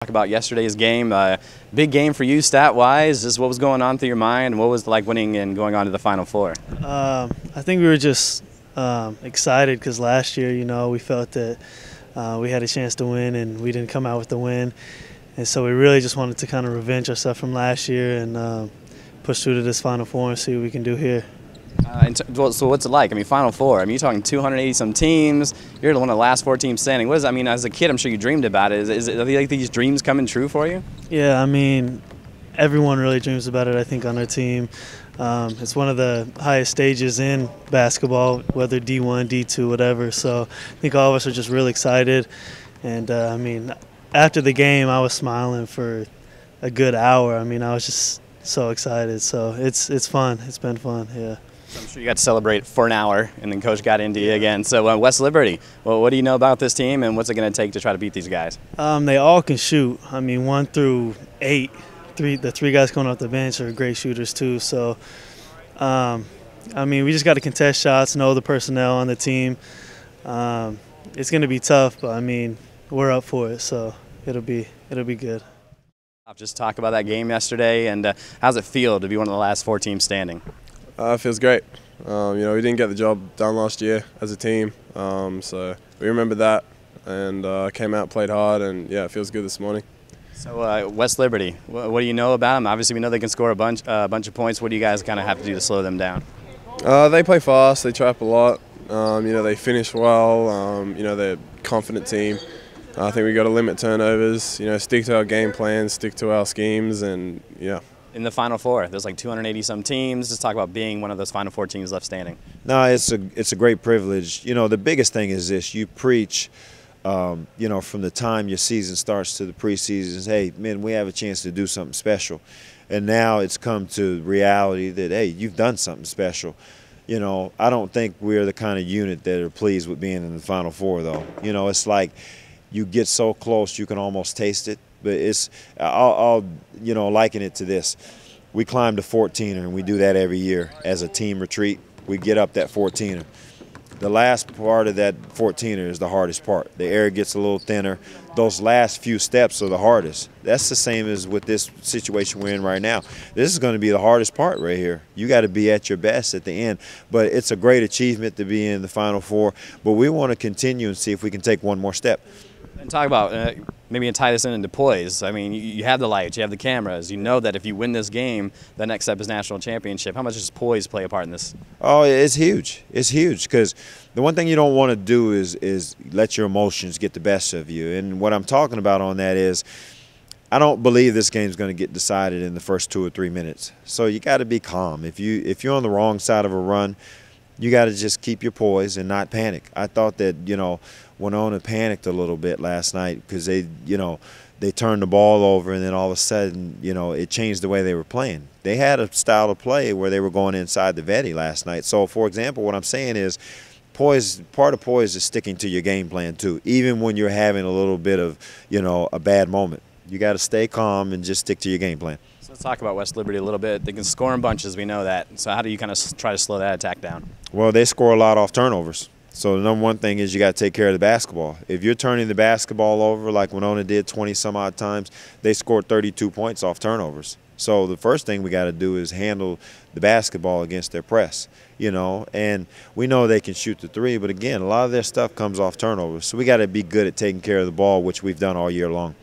Talk about yesterday's game. Big game for you stat-wise. Just what was going on through your mind? What was it like winning and going on to the Final Four? I think we were just excited because last year, we felt that we had a chance to win and we didn't come out with the win. And so we really just wanted to kind of revenge ourselves from last year and push through to this Final Four and see what we can do here. So what's it like? I mean, Final Four. I mean, you're talking 280-some teams. You're one of the last 4 teams standing. What does that mean? As a kid, I'm sure you dreamed about it. Are like these dreams coming true for you? Yeah, I mean, everyone really dreams about it, I think, on our team. It's one of the highest stages in basketball, whether D1, D2, whatever. So I think all of us are just really excited. And, I mean, after the game, I was smiling for a good hour. I mean, I was just so excited. So it's fun. It's been fun, yeah. I'm sure you got to celebrate for an hour, and then Coach got into you again. So West Liberty, well, what do you know about this team, and what's it going to take to try to beat these guys? They all can shoot. I mean, 1 through 8, the 3 guys coming off the bench are great shooters too. So, I mean, we just got to contest shots, know the personnel on the team. It's going to be tough, but I mean, we're up for it, so it'll be good. Just talk about that game yesterday, and how's it feel to be one of the last 4 teams standing? It feels great. We didn't get the job done last year as a team, so we remember that and came out, played hard, and yeah, it feels good this morning. So West Liberty, what do you know about them? Obviously, we know they can score a bunch of points. What do you guys kind of have to do to slow them down? They play fast. They trap a lot. They finish well. They're a confident team. I think we got to limit turnovers. Stick to our game plans, stick to our schemes, and yeah. In the Final Four, there's like 280-some teams. Just talk about being one of those Final Four teams left standing. No, it's a great privilege. The biggest thing is this: you preach, from the time your season starts to the preseason. Hey, man, we have a chance to do something special, and now it's come to reality that hey, you've done something special. I don't think we're the kind of unit that are pleased with being in the Final Four, though. It's like you get so close you can almost taste it. But I'll liken it to this. We climb the 14er, and we do that every year as a team retreat. We get up that 14er. The last part of that 14er is the hardest part. The air gets a little thinner. Those last few steps are the hardest. That's the same as with this situation we're in right now. This is going to be the hardest part right here. You got to be at your best at the end. But it's a great achievement to be in the Final Four. But we want to continue and see if we can take one more step. And talk about maybe tie this into poise. I mean, you have the lights, you have the cameras. You know that if you win this game, the next step is national championship. How much does poise play a part in this? Oh, it's huge. It's huge because the one thing you don't want to do is let your emotions get the best of you. And what I'm talking about on that is I don't believe this game's going to get decided in the first 2 or 3 minutes. So you got to be calm. If you're on the wrong side of a run, you got to just keep your poise and not panic. I thought that, Winona panicked a little bit last night because they turned the ball over and then all of a sudden, it changed the way they were playing. They had a style of play where they were going inside the Vetti last night. So, for example, what I'm saying is poise, part of poise is sticking to your game plan too, even when you're having a little bit of, a bad moment. You got to stay calm and just stick to your game plan. So let's talk about West Liberty a little bit. They can score in bunches, we know that. So how do you kind of try to slow that attack down? Well, they score a lot off turnovers. So the number one thing is you got to take care of the basketball. If you're turning the basketball over like Winona did 20-some-odd times, they scored 32 points off turnovers. So the first thing we got to do is handle the basketball against their press, and we know they can shoot the 3, but again, a lot of their stuff comes off turnovers. So we got to be good at taking care of the ball, which we've done all year long.